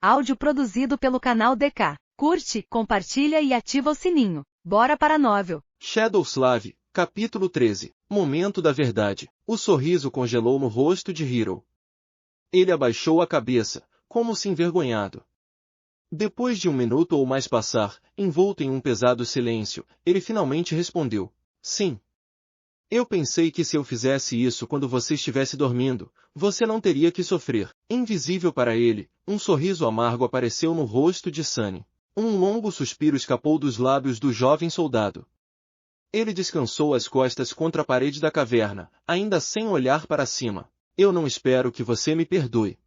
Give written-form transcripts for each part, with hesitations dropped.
Áudio produzido pelo canal DK. Curte, compartilha e ativa o sininho. Bora para a novel. Shadowslave, capítulo 13. Momento da verdade. O sorriso congelou no rosto de Hiro. Ele abaixou a cabeça, como se envergonhado. Depois de um minuto ou mais passar, envolto em um pesado silêncio, ele finalmente respondeu: sim. Eu pensei que se eu fizesse isso quando você estivesse dormindo, você não teria que sofrer. Invisível para ele, um sorriso amargo apareceu no rosto de Sunny. Um longo suspiro escapou dos lábios do jovem soldado. Ele descansou as costas contra a parede da caverna, ainda sem olhar para cima. Eu não espero que você me perdoe.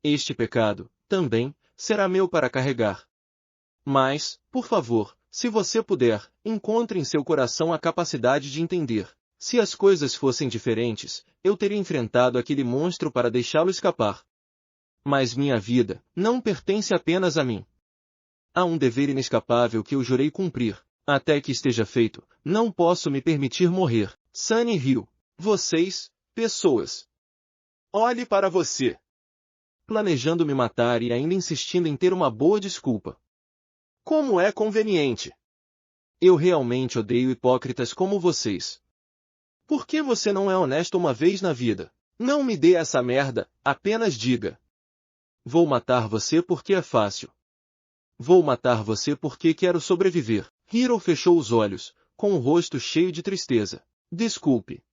Este pecado, também, será meu para carregar. Mas, por favor, se você puder, encontre em seu coração a capacidade de entender. Se as coisas fossem diferentes, eu teria enfrentado aquele monstro para deixá-lo escapar. Mas minha vida não pertence apenas a mim. Há um dever inescapável que eu jurei cumprir. Até que esteja feito, não posso me permitir morrer. Sunny riu. Vocês, pessoas. Olhe para você. Planejando me matar e ainda insistindo em ter uma boa desculpa. Como é conveniente. Eu realmente odeio hipócritas como vocês. Por que você não é honesto uma vez na vida? Não me dê essa merda, apenas diga. Vou matar você porque é fácil. Vou matar você porque quero sobreviver. Hiro fechou os olhos, com o rosto cheio de tristeza. Desculpe.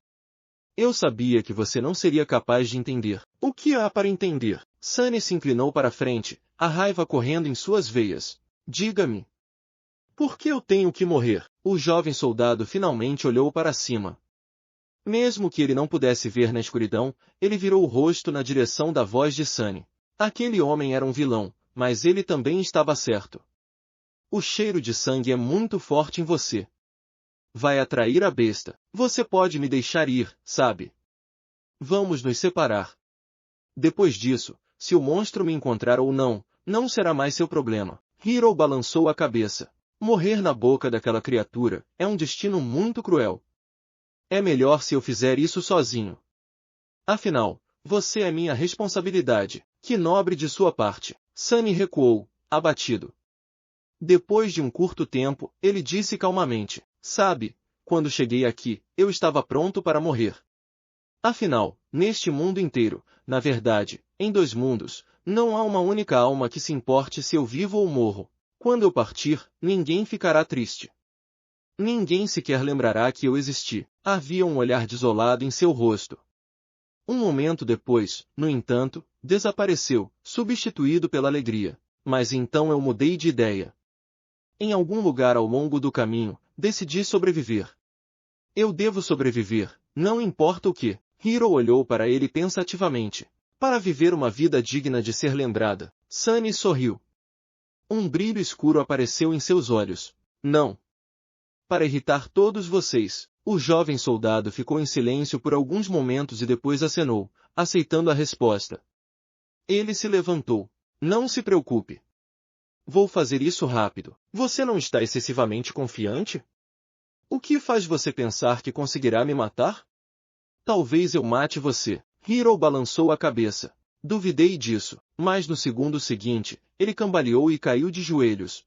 Eu sabia que você não seria capaz de entender. O que há para entender? Sunny se inclinou para a frente, a raiva correndo em suas veias. Diga-me. Por que eu tenho que morrer? O jovem soldado finalmente olhou para cima. Mesmo que ele não pudesse ver na escuridão, ele virou o rosto na direção da voz de Sunny. Aquele homem era um vilão, mas ele também estava certo. O cheiro de sangue é muito forte em você. Vai atrair a besta. Você pode me deixar ir, sabe? Vamos nos separar. Depois disso, se o monstro me encontrar ou não, não será mais seu problema. Hiro balançou a cabeça. Morrer na boca daquela criatura é um destino muito cruel. É melhor se eu fizer isso sozinho. Afinal, você é minha responsabilidade. Que nobre de sua parte. Sunny recuou, abatido. Depois de um curto tempo, ele disse calmamente: sabe, quando cheguei aqui, eu estava pronto para morrer. Afinal, neste mundo inteiro, na verdade, em dois mundos, não há uma única alma que se importe se eu vivo ou morro. Quando eu partir, ninguém ficará triste. Ninguém sequer lembrará que eu existi. Havia um olhar desolado em seu rosto. Um momento depois, no entanto, desapareceu, substituído pela alegria. Mas então eu mudei de ideia. Em algum lugar ao longo do caminho, decidi sobreviver. Eu devo sobreviver, não importa o que. Hiro olhou para ele pensativamente. Para viver uma vida digna de ser lembrada. Sunny sorriu. Um brilho escuro apareceu em seus olhos. Não. Para irritar todos vocês. O jovem soldado ficou em silêncio por alguns momentos e depois acenou, aceitando a resposta. Ele se levantou. Não se preocupe. Vou fazer isso rápido. Você não está excessivamente confiante? O que faz você pensar que conseguirá me matar? Talvez eu mate você. Hiro balançou a cabeça. Duvidei disso, mas no segundo seguinte, ele cambaleou e caiu de joelhos.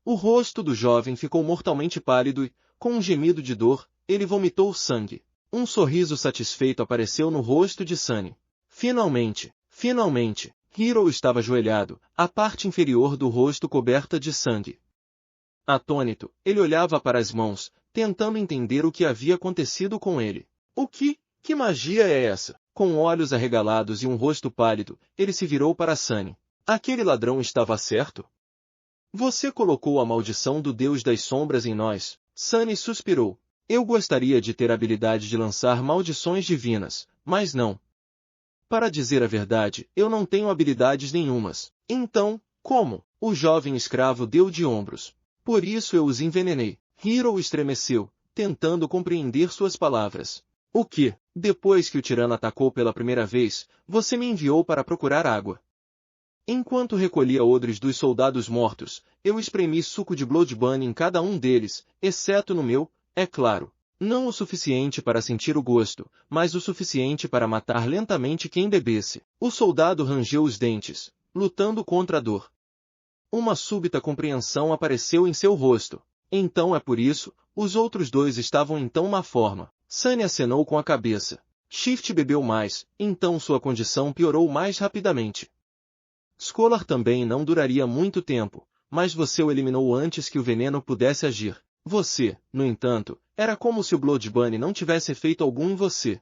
O rosto do jovem ficou mortalmente pálido e, com um gemido de dor, ele vomitou sangue. Um sorriso satisfeito apareceu no rosto de Sunny. Finalmente, finalmente, Hiro estava ajoelhado, a parte inferior do rosto coberta de sangue. Atônito, ele olhava para as mãos, tentando entender o que havia acontecido com ele. Que magia é essa? Com olhos arregalados e um rosto pálido, ele se virou para Sunny. Aquele ladrão estava certo? Você colocou a maldição do Deus das Sombras em nós. Sunny suspirou. Eu gostaria de ter a habilidade de lançar maldições divinas, mas não. Para dizer a verdade, eu não tenho habilidades nenhumas. Então, como? O jovem escravo deu de ombros. Por isso eu os envenenei. Hiro estremeceu, tentando compreender suas palavras. O que? Depois que o tirano atacou pela primeira vez, você me enviou para procurar água. Enquanto recolhia odres dos soldados mortos, eu espremi suco de Bloodbane em cada um deles, exceto no meu, é claro. Não o suficiente para sentir o gosto, mas o suficiente para matar lentamente quem bebesse. O soldado rangeu os dentes. lutando contra a dor. Uma súbita compreensão apareceu em seu rosto. Então é por isso, os outros dois estavam em tão má forma. Sunny acenou com a cabeça. Shift bebeu mais, então sua condição piorou mais rapidamente. Scholar também não duraria muito tempo, mas você o eliminou antes que o veneno pudesse agir. Você, no entanto, era como se o Blood Bunny não tivesse efeito algum em você.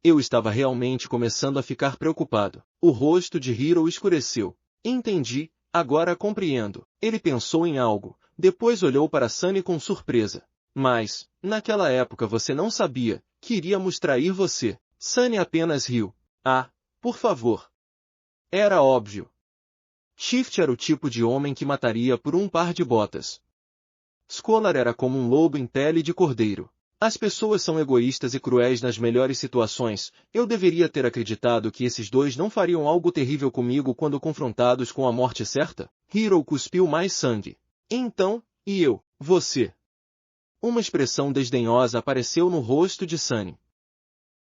Eu estava realmente começando a ficar preocupado. O rosto de Hiro escureceu. Entendi, agora compreendo. Ele pensou em algo, depois olhou para Sunny com surpresa. Mas, naquela época você não sabia que iríamos trair você. Sunny apenas riu. Ah, por favor. Era óbvio. Shift era o tipo de homem que mataria por um par de botas. Scholar era como um lobo em pele de cordeiro. As pessoas são egoístas e cruéis nas melhores situações. Eu deveria ter acreditado que esses dois não fariam algo terrível comigo quando confrontados com a morte certa? Hiro cuspiu mais sangue. Então, e eu, você? Uma expressão desdenhosa apareceu no rosto de Sunny.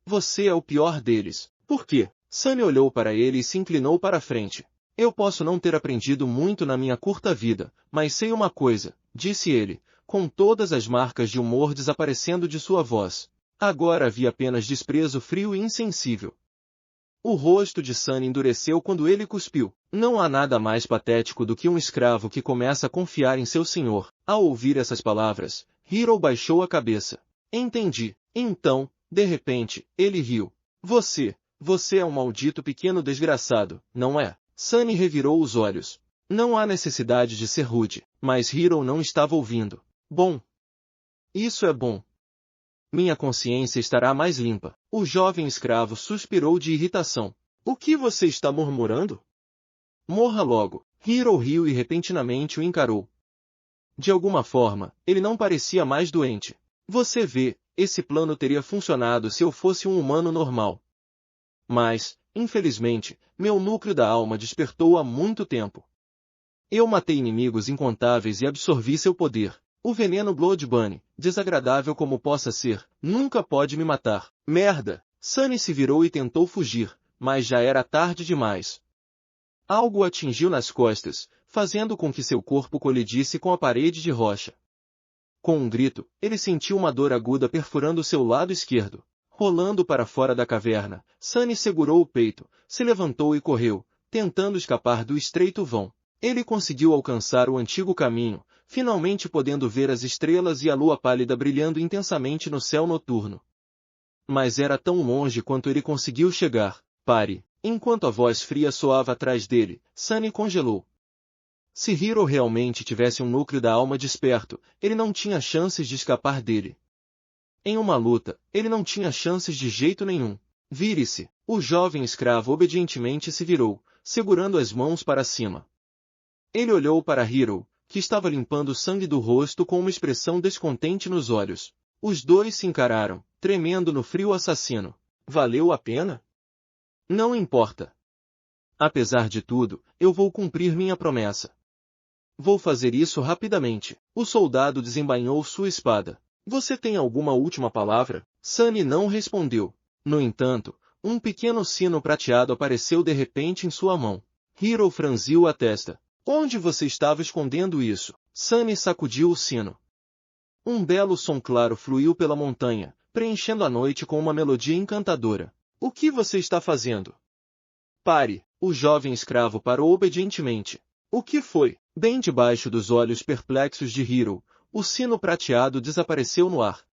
Você é o pior deles. Por quê? Sunny olhou para ele e se inclinou para a frente. Eu posso não ter aprendido muito na minha curta vida, mas sei uma coisa, disse ele, com todas as marcas de humor desaparecendo de sua voz. Agora havia apenas desprezo frio e insensível. O rosto de Sunny endureceu quando ele cuspiu. Não há nada mais patético do que um escravo que começa a confiar em seu senhor. Ao ouvir essas palavras, Hiro baixou a cabeça. Entendi. Então, de repente, ele riu. Você é um maldito pequeno desgraçado, não é? Sunny revirou os olhos. Não há necessidade de ser rude, mas Hiro não estava ouvindo. Bom. Isso é bom. Minha consciência estará mais limpa. O jovem escravo suspirou de irritação. O que você está murmurando? Morra logo. Hiro riu e repentinamente o encarou. De alguma forma, ele não parecia mais doente. Você vê, esse plano teria funcionado se eu fosse um humano normal. Mas, infelizmente, meu núcleo da alma despertou há muito tempo. Eu matei inimigos incontáveis e absorvi seu poder. O veneno Blood Bunny, desagradável como possa ser, nunca pode me matar. Merda! Sunny se virou e tentou fugir, mas já era tarde demais. Algo o atingiu nas costas, fazendo com que seu corpo colidisse com a parede de rocha. Com um grito, ele sentiu uma dor aguda perfurando seu lado esquerdo. Rolando para fora da caverna, Sunny segurou o peito, se levantou e correu, tentando escapar do estreito vão. Ele conseguiu alcançar o antigo caminho, finalmente podendo ver as estrelas e a lua pálida brilhando intensamente no céu noturno. Mas era tão longe quanto ele conseguiu chegar. Pare! Enquanto a voz fria soava atrás dele, Sunny congelou. Se Hiro realmente tivesse um núcleo da alma desperto, ele não tinha chances de escapar dele. Em uma luta, ele não tinha chances de jeito nenhum. Vire-se! O jovem escravo obedientemente se virou, segurando as mãos para cima. Ele olhou para Hiro, que estava limpando o sangue do rosto com uma expressão descontente nos olhos. Os dois se encararam, tremendo no frio assassino. Valeu a pena? Não importa. Apesar de tudo, eu vou cumprir minha promessa. Vou fazer isso rapidamente. O soldado desembainhou sua espada. Você tem alguma última palavra? Sunny não respondeu. No entanto, um pequeno sino prateado apareceu de repente em sua mão. Hiro franziu a testa. Onde você estava escondendo isso? Sunny sacudiu o sino. Um belo som claro fluiu pela montanha, preenchendo a noite com uma melodia encantadora. O que você está fazendo? Pare! O jovem escravo parou obedientemente. O que foi? Bem debaixo dos olhos perplexos de Hiro, o sino prateado desapareceu no ar.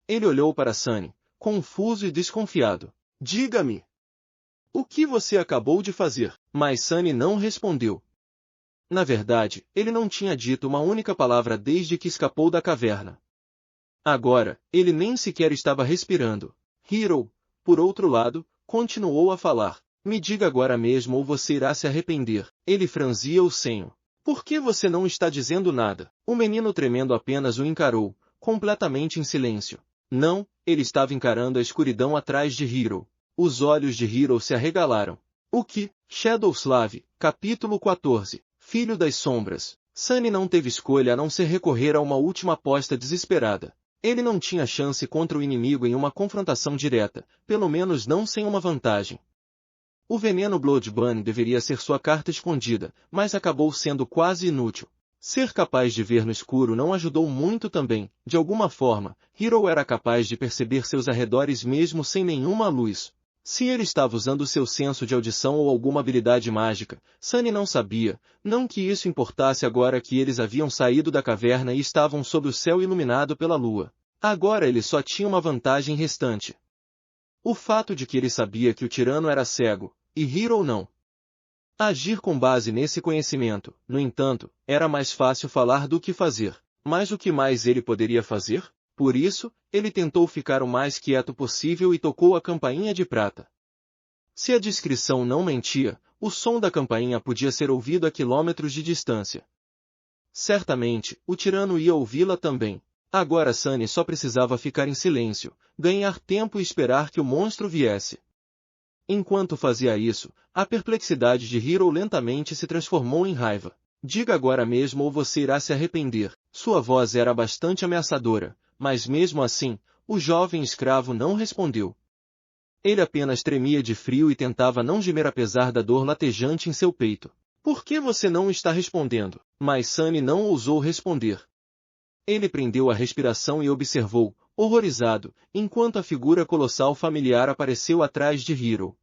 Ele olhou para Sunny, confuso e desconfiado. Diga-me! O que você acabou de fazer? Mas Sunny não respondeu. Na verdade, ele não tinha dito uma única palavra desde que escapou da caverna. Agora, ele nem sequer estava respirando. Hiro, por outro lado, continuou a falar. Me diga agora mesmo ou você irá se arrepender. Ele franzia o senho. Por que você não está dizendo nada? O menino tremendo apenas o encarou, completamente em silêncio. Não, ele estava encarando a escuridão atrás de Hiro. Os olhos de Hiro se arregalaram. O que? Shadowslave, capítulo 14. Filho das Sombras. Sunny não teve escolha a não ser recorrer a uma última aposta desesperada. Ele não tinha chance contra o inimigo em uma confrontação direta, pelo menos não sem uma vantagem. O veneno Bloodburn deveria ser sua carta escondida, mas acabou sendo quase inútil. Ser capaz de ver no escuro não ajudou muito também. De alguma forma, Hiro era capaz de perceber seus arredores mesmo sem nenhuma luz. Se ele estava usando seu senso de audição ou alguma habilidade mágica, Sunny não sabia, não que isso importasse agora que eles haviam saído da caverna e estavam sob o céu iluminado pela lua. Agora ele só tinha uma vantagem restante. O fato de que ele sabia que o tirano era cego, e Hiro não. Agir com base nesse conhecimento, no entanto, era mais fácil falar do que fazer. Mas o que mais ele poderia fazer? Por isso, ele tentou ficar o mais quieto possível e tocou a campainha de prata. Se a descrição não mentia, o som da campainha podia ser ouvido a quilômetros de distância. Certamente, o tirano ia ouvi-la também. Agora Sunny só precisava ficar em silêncio, ganhar tempo e esperar que o monstro viesse. Enquanto fazia isso, a perplexidade de Hiro lentamente se transformou em raiva. Diga agora mesmo ou você irá se arrepender. Sua voz era bastante ameaçadora, mas mesmo assim, o jovem escravo não respondeu. Ele apenas tremia de frio e tentava não gemer apesar da dor latejante em seu peito. Por que você não está respondendo? Mas Sunny não ousou responder. Ele prendeu a respiração e observou, horrorizado, enquanto a figura colossal familiar apareceu atrás de Hiro.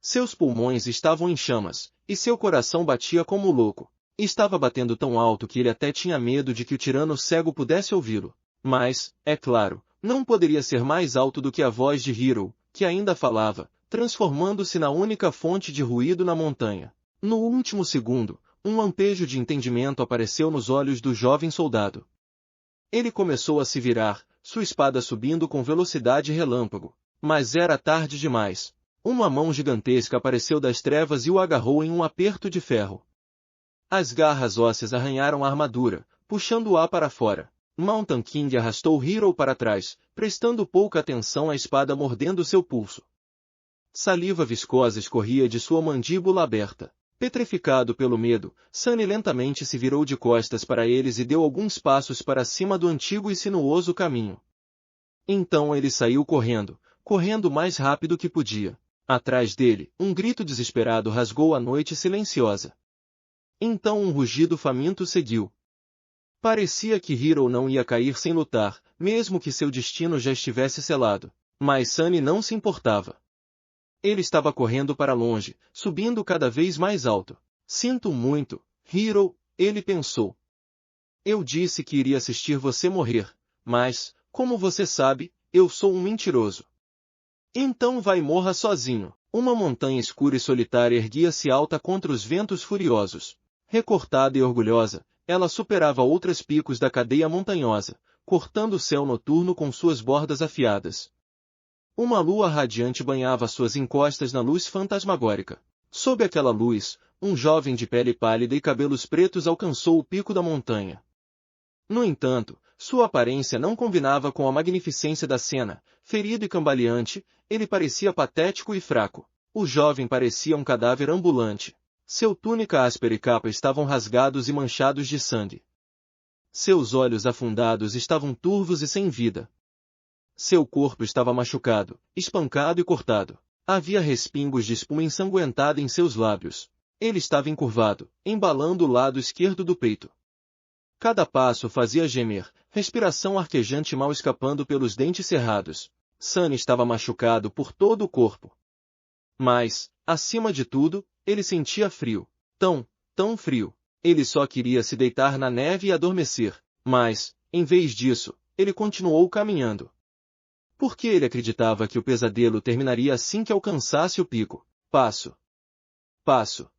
Seus pulmões estavam em chamas, e seu coração batia como louco. Estava batendo tão alto que ele até tinha medo de que o tirano cego pudesse ouvi-lo. Mas, é claro, não poderia ser mais alto do que a voz de Hiro, que ainda falava, transformando-se na única fonte de ruído na montanha. No último segundo, um lampejo de entendimento apareceu nos olhos do jovem soldado. Ele começou a se virar, sua espada subindo com velocidade relâmpago. Mas era tarde demais. Uma mão gigantesca apareceu das trevas e o agarrou em um aperto de ferro. As garras ósseas arranharam a armadura, puxando-a para fora. Mountain King arrastou Hiro para trás, prestando pouca atenção à espada mordendo seu pulso. Saliva viscosa escorria de sua mandíbula aberta. Petrificado pelo medo, Sunny lentamente se virou de costas para eles e deu alguns passos para cima do antigo e sinuoso caminho. Então ele saiu correndo o mais rápido que podia. Atrás dele, um grito desesperado rasgou a noite silenciosa. Então um rugido faminto seguiu. Parecia que Hiro não ia cair sem lutar, mesmo que seu destino já estivesse selado. Mas Sunny não se importava. Ele estava correndo para longe, subindo cada vez mais alto. Sinto muito, Hiro, ele pensou. Eu disse que iria assistir você morrer, mas, como você sabe, eu sou um mentiroso. Então vai morra sozinho. Uma montanha escura e solitária erguia-se alta contra os ventos furiosos. Recortada e orgulhosa, ela superava outros picos da cadeia montanhosa, cortando o céu noturno com suas bordas afiadas. Uma lua radiante banhava suas encostas na luz fantasmagórica. Sob aquela luz, um jovem de pele pálida e cabelos pretos alcançou o pico da montanha. No entanto, sua aparência não combinava com a magnificência da cena. Ferido e cambaleante, ele parecia patético e fraco. O jovem parecia um cadáver ambulante. Seu túnica áspera e capa estavam rasgados e manchados de sangue. Seus olhos afundados estavam turvos e sem vida. Seu corpo estava machucado, espancado e cortado. Havia respingos de espuma ensanguentada em seus lábios. Ele estava encurvado, embalando o lado esquerdo do peito. Cada passo fazia gemer, respiração arquejante mal escapando pelos dentes cerrados. Sunny estava machucado por todo o corpo. Mas, acima de tudo, ele sentia frio. Tão frio. Ele só queria se deitar na neve e adormecer. Mas, em vez disso, ele continuou caminhando. Porque ele acreditava que o pesadelo terminaria assim que alcançasse o pico. Passo. Passo.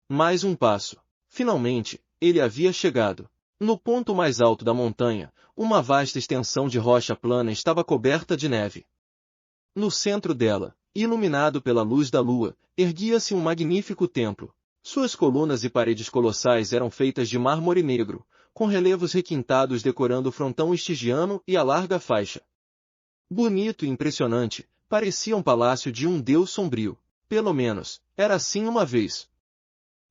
Mais um passo. Finalmente, ele havia chegado. No ponto mais alto da montanha, uma vasta extensão de rocha plana estava coberta de neve. No centro dela, iluminado pela luz da lua, erguia-se um magnífico templo. Suas colunas e paredes colossais eram feitas de mármore negro, com relevos requintados decorando o frontão estigiano e a larga faixa. Bonito e impressionante, parecia um palácio de um deus sombrio. Pelo menos, era assim uma vez.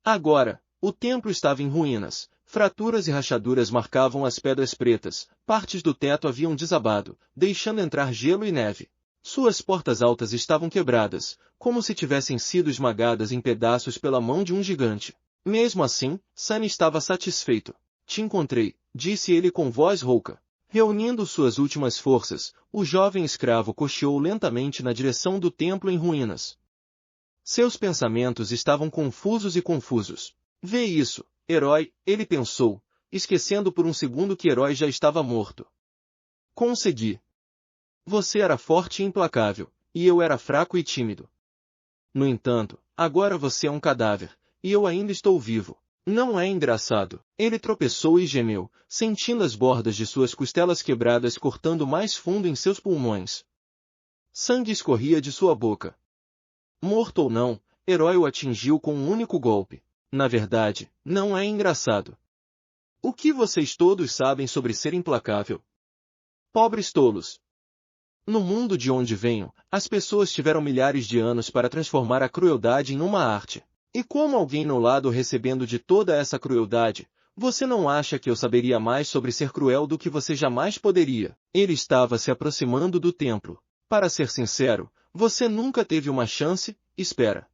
Agora, o templo estava em ruínas. Fraturas e rachaduras marcavam as pedras pretas, partes do teto haviam desabado, deixando entrar gelo e neve. Suas portas altas estavam quebradas, como se tivessem sido esmagadas em pedaços pela mão de um gigante. Mesmo assim, Sunny estava satisfeito. Te encontrei, disse ele com voz rouca. Reunindo suas últimas forças, o jovem escravo cocheou lentamente na direção do templo em ruínas. Seus pensamentos estavam confusos. Vê isso, herói, ele pensou, esquecendo por um segundo que herói já estava morto. Consegui. Você era forte e implacável, e eu era fraco e tímido. No entanto, agora você é um cadáver, e eu ainda estou vivo. Não é engraçado. Ele tropeçou e gemeu, sentindo as bordas de suas costelas quebradas cortando mais fundo em seus pulmões. Sangue escorria de sua boca. Morto ou não, Herói o atingiu com um único golpe. Na verdade, não é engraçado. O que vocês todos sabem sobre ser implacável? Pobres tolos. No mundo de onde venho, as pessoas tiveram milhares de anos para transformar a crueldade em uma arte. E como alguém no lado recebendo de toda essa crueldade, você não acha que eu saberia mais sobre ser cruel do que você jamais poderia? Ele estava se aproximando do templo. Para ser sincero, você nunca teve uma chance, espera.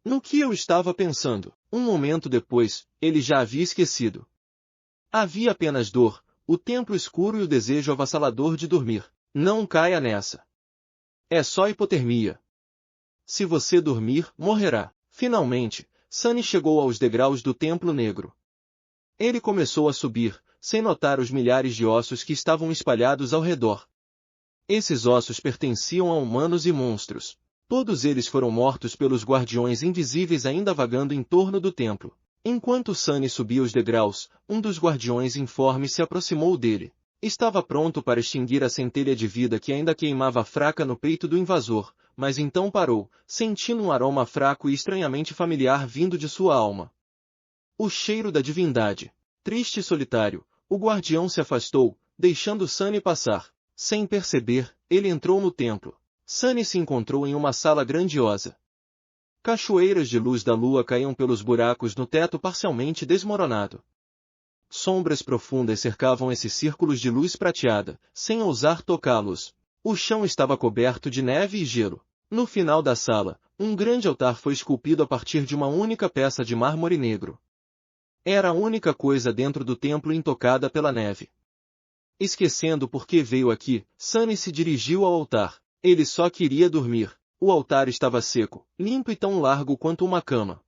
No que eu estava pensando? Um momento depois, ele já havia esquecido. Havia apenas dor, o templo escuro e o desejo avassalador de dormir. Não caia nessa. É só hipotermia. Se você dormir, morrerá. Finalmente, Sunny chegou aos degraus do Templo Negro. Ele começou a subir, sem notar os milhares de ossos que estavam espalhados ao redor. Esses ossos pertenciam a humanos e monstros. Todos eles foram mortos pelos guardiões invisíveis ainda vagando em torno do templo. Enquanto Sunny subia os degraus, um dos guardiões informes se aproximou dele. Estava pronto para extinguir a centelha de vida que ainda queimava fraca no peito do invasor, mas então parou, sentindo um aroma fraco e estranhamente familiar vindo de sua alma. O cheiro da divindade. Triste e solitário, o guardião se afastou, deixando Sunny passar. Sem perceber, ele entrou no templo. Sunny se encontrou em uma sala grandiosa. Cachoeiras de luz da lua caíam pelos buracos no teto parcialmente desmoronado. Sombras profundas cercavam esses círculos de luz prateada, sem ousar tocá-los. O chão estava coberto de neve e gelo. No final da sala, um grande altar foi esculpido a partir de uma única peça de mármore negro. Era a única coisa dentro do templo intocada pela neve. Esquecendo por que veio aqui, Sunny se dirigiu ao altar. Ele só queria dormir. O altar estava seco, limpo e tão largo quanto uma cama.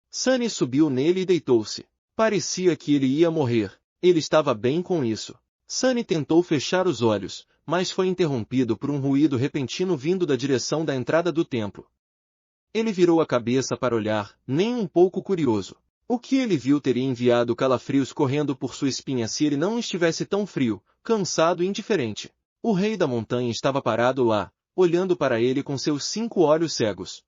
Sunny subiu nele e deitou-se. Parecia que ele ia morrer. Ele estava bem com isso. Sunny tentou fechar os olhos, mas foi interrompido por um ruído repentino vindo da direção da entrada do templo. Ele virou a cabeça para olhar, nem um pouco curioso. O que ele viu teria enviado calafrios correndo por sua espinha se ele não estivesse tão frio, cansado e indiferente. O rei da montanha estava parado lá, olhando para ele com seus 5 olhos cegos.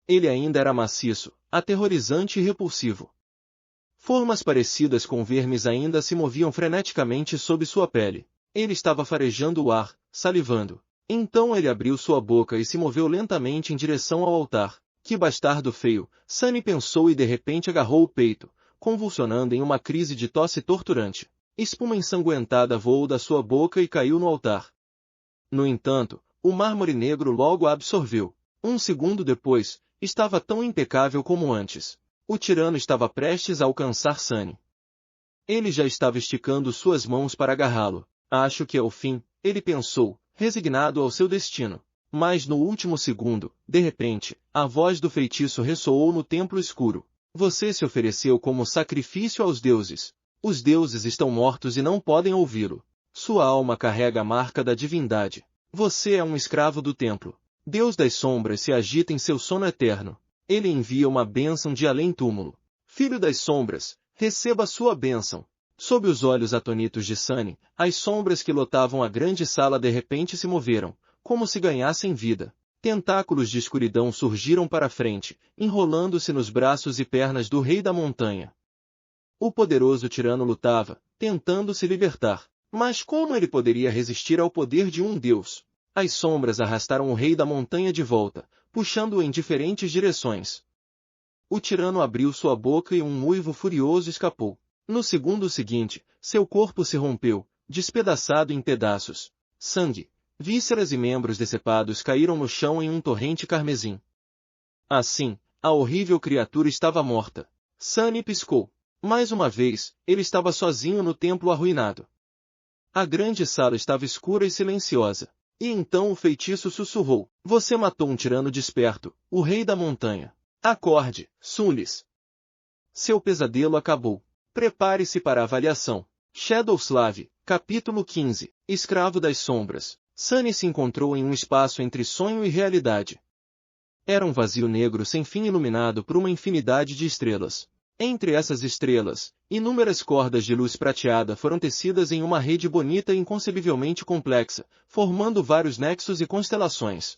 Ele ainda era maciço, aterrorizante e repulsivo. Formas parecidas com vermes ainda se moviam freneticamente sob sua pele. Ele estava farejando o ar, salivando. Então ele abriu sua boca e se moveu lentamente em direção ao altar. Que bastardo feio, Sunny pensou e de repente agarrou o peito, convulsionando em uma crise de tosse torturante. Espuma ensanguentada voou da sua boca e caiu no altar. No entanto, o mármore negro logo a absorveu. Um segundo depois, estava tão impecável como antes. O tirano estava prestes a alcançar Sunny. Ele já estava esticando suas mãos para agarrá-lo. Acho que é o fim, ele pensou, resignado ao seu destino. Mas no último segundo, de repente, a voz do feitiço ressoou no templo escuro. Você se ofereceu como sacrifício aos deuses. Os deuses estão mortos e não podem ouvi-lo. Sua alma carrega a marca da divindade. Você é um escravo do templo. Deus das sombras se agita em seu sono eterno. Ele envia uma bênção de além-túmulo. Filho das sombras, receba sua bênção. Sob os olhos atônitos de Sunny, as sombras que lotavam a grande sala de repente se moveram, como se ganhassem vida. Tentáculos de escuridão surgiram para frente, enrolando-se nos braços e pernas do rei da montanha. O poderoso tirano lutava, tentando se libertar. Mas como ele poderia resistir ao poder de um deus? As sombras arrastaram o rei da montanha de volta, puxando-o em diferentes direções. O tirano abriu sua boca e um uivo furioso escapou. No segundo seguinte, seu corpo se rompeu, despedaçado em pedaços. Sangue, Vísceras e membros decepados caíram no chão em um torrente carmesim. Assim, a horrível criatura estava morta. Sunny piscou. Mais uma vez, ele estava sozinho no templo arruinado. A grande sala estava escura e silenciosa. E então o feitiço sussurrou: "Você matou um tirano desperto, o rei da montanha. Acorde, Sulis. Seu pesadelo acabou. Prepare-se para a avaliação." Shadowslave, capítulo 15. Escravo das sombras. Sunny se encontrou em um espaço entre sonho e realidade. Era um vazio negro sem fim iluminado por uma infinidade de estrelas. Entre essas estrelas, inúmeras cordas de luz prateada foram tecidas em uma rede bonita e inconcebivelmente complexa, formando vários nexos e constelações.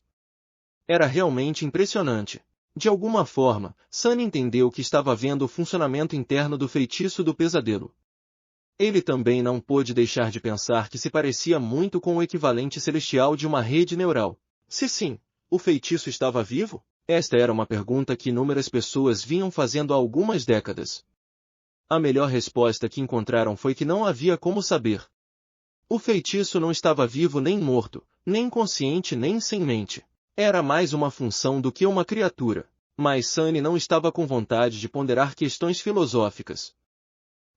Era realmente impressionante. De alguma forma, Sunny entendeu que estava vendo o funcionamento interno do feitiço do pesadelo. Ele também não pôde deixar de pensar que se parecia muito com o equivalente celestial de uma rede neural. Se sim, o feitiço estava vivo? Esta era uma pergunta que inúmeras pessoas vinham fazendo há algumas décadas. A melhor resposta que encontraram foi que não havia como saber. O feitiço não estava vivo nem morto, nem consciente nem sem mente. Era mais uma função do que uma criatura. Mas Sunny não estava com vontade de ponderar questões filosóficas.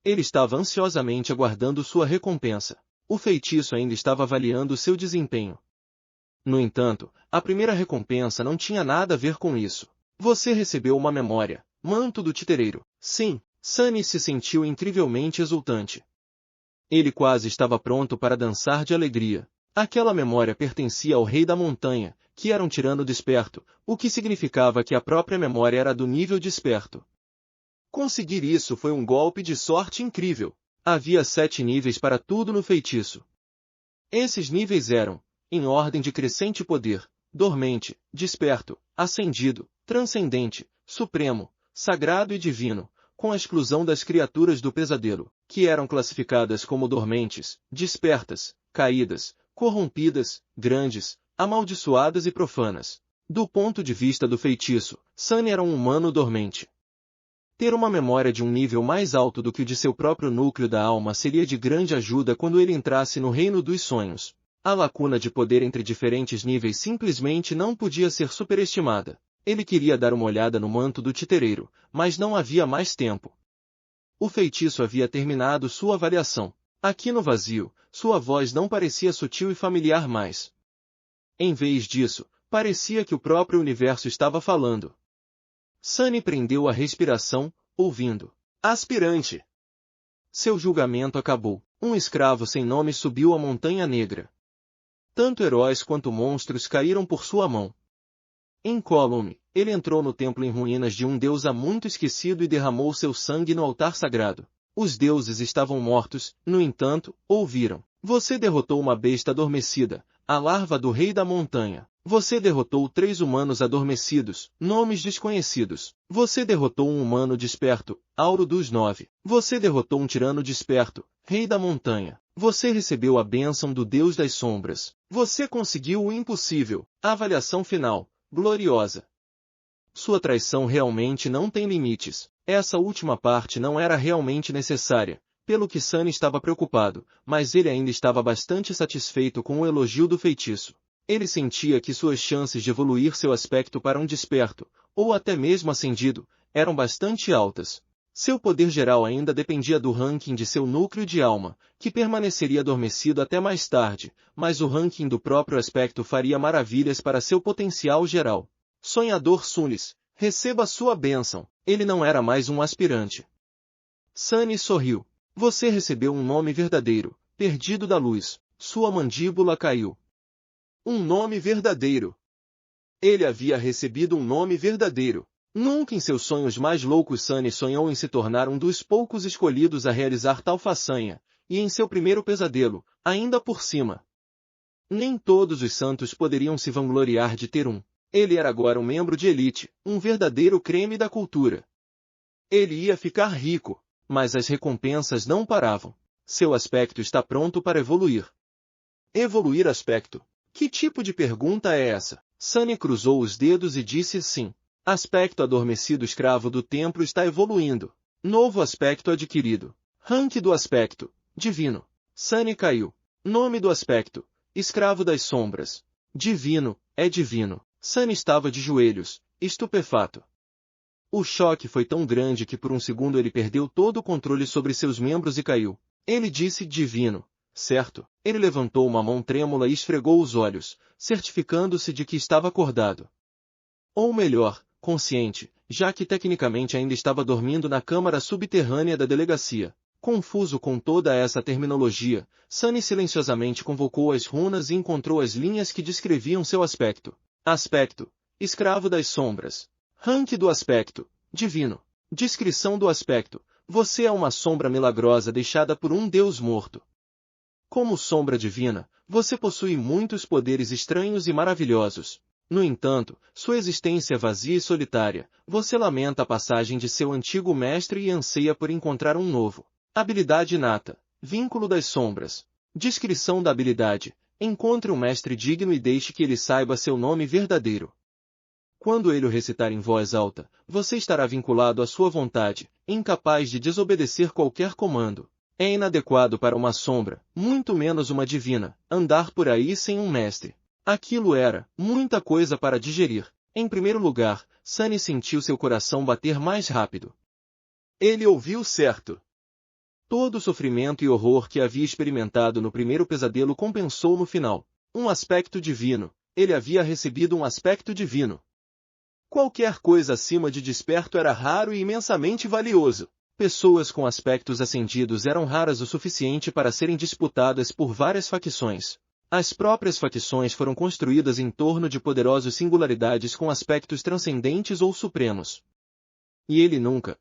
Ele estava ansiosamente aguardando sua recompensa. O feitiço ainda estava avaliando seu desempenho. No entanto, a primeira recompensa não tinha nada a ver com isso. Você recebeu uma memória, manto do titereiro. Sim, Sunny se sentiu incrivelmente exultante. Ele quase estava pronto para dançar de alegria. Aquela memória pertencia ao rei da montanha, que era um tirano desperto, o que significava que a própria memória era do nível desperto. Conseguir isso foi um golpe de sorte incrível. Havia 7 níveis para tudo no feitiço. Esses níveis eram, em ordem de crescente poder: dormente, desperto, ascendido, transcendente, supremo, sagrado e divino, com a exclusão das criaturas do pesadelo, que eram classificadas como dormentes, despertas, caídas, corrompidas, grandes, amaldiçoadas e profanas. Do ponto de vista do feitiço, Sunny era um humano dormente. Ter uma memória de um nível mais alto do que o de seu próprio núcleo da alma seria de grande ajuda quando ele entrasse no reino dos sonhos. A lacuna de poder entre diferentes níveis simplesmente não podia ser superestimada. Ele queria dar uma olhada no manto do titereiro, mas não havia mais tempo. O feitiço havia terminado sua avaliação. Aqui no vazio, sua voz não parecia sutil e familiar mais. Em vez disso, parecia que o próprio universo estava falando. Sunny prendeu a respiração, ouvindo. Aspirante. Seu julgamento acabou. Um escravo sem nome subiu a Montanha Negra. Tanto heróis quanto monstros caíram por sua mão. Incólume, ele entrou no templo em ruínas de um deus há muito esquecido e derramou seu sangue no altar sagrado. Os deuses estavam mortos, no entanto, ouviram. Você derrotou uma besta adormecida, a larva do rei da montanha. Você derrotou 3 humanos adormecidos, nomes desconhecidos. Você derrotou um humano desperto, Auro dos 9. Você derrotou um tirano desperto, rei da montanha. Você recebeu a bênção do Deus das sombras. Você conseguiu o impossível. Avaliação final. Gloriosa. Sua traição realmente não tem limites. Essa última parte não era realmente necessária, pelo que Sunny estava preocupado, mas ele ainda estava bastante satisfeito com o elogio do feitiço. Ele sentia que suas chances de evoluir seu aspecto para um desperto, ou até mesmo ascendido, eram bastante altas. Seu poder geral ainda dependia do ranking de seu núcleo de alma, que permaneceria adormecido até mais tarde, mas o ranking do próprio aspecto faria maravilhas para seu potencial geral. Sonhador Sulis, receba sua bênção. Ele não era mais um aspirante. Sunny sorriu. Você recebeu um nome verdadeiro, perdido da luz. Sua mandíbula caiu. Um nome verdadeiro. Ele havia recebido um nome verdadeiro. Nunca em seus sonhos mais loucos Sunny sonhou em se tornar um dos poucos escolhidos a realizar tal façanha, e em seu primeiro pesadelo, ainda por cima. Nem todos os santos poderiam se vangloriar de ter um. Ele era agora um membro de elite, um verdadeiro creme da cultura. Ele ia ficar rico, mas as recompensas não paravam. Seu aspecto está pronto para evoluir. Evoluir aspecto? Que tipo de pergunta é essa? Sunny cruzou os dedos e disse sim. Aspecto adormecido escravo do templo está evoluindo. Novo aspecto adquirido. Rank do aspecto. Divino. Sunny caiu. Nome do aspecto. escravo das sombras. Divino, é divino. Sunny estava de joelhos, estupefato. O choque foi tão grande que por um segundo ele perdeu todo o controle sobre seus membros e caiu. Ele disse divino, certo? Ele levantou uma mão trêmula e esfregou os olhos, certificando-se de que estava acordado. Ou melhor, consciente, já que tecnicamente ainda estava dormindo na câmara subterrânea da delegacia. Confuso com toda essa terminologia, Sunny silenciosamente convocou as runas e encontrou as linhas que descreviam seu aspecto. Aspecto: escravo das sombras. Rank do aspecto: divino. Descrição do aspecto: você é uma sombra milagrosa deixada por um deus morto. Como sombra divina, você possui muitos poderes estranhos e maravilhosos. No entanto, sua existência é vazia e solitária. Você lamenta a passagem de seu antigo mestre e anseia por encontrar um novo. Habilidade inata: vínculo das sombras. Descrição da habilidade: encontre um mestre digno e deixe que ele saiba seu nome verdadeiro. Quando ele o recitar em voz alta, você estará vinculado à sua vontade, incapaz de desobedecer qualquer comando. É inadequado para uma sombra, muito menos uma divina, andar por aí sem um mestre. Aquilo era muita coisa para digerir. Em primeiro lugar, Sunny sentiu seu coração bater mais rápido. Ele ouviu certo. Todo o sofrimento e horror que havia experimentado no primeiro pesadelo compensou no final. Um aspecto divino. Ele havia recebido um aspecto divino. Qualquer coisa acima de desperto era raro e imensamente valioso. Pessoas com aspectos ascendidos eram raras o suficiente para serem disputadas por várias facções. As próprias facções foram construídas em torno de poderosas singularidades com aspectos transcendentes ou supremos. E ele nunca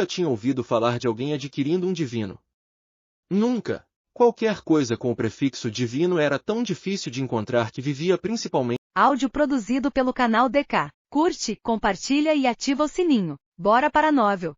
tinha ouvido falar de alguém adquirindo um divino. Nunca. Qualquer coisa com o prefixo divino era tão difícil de encontrar que vivia principalmente. Áudio produzido pelo canal DK. Curte, compartilha e ativa o sininho. Bora para a novel.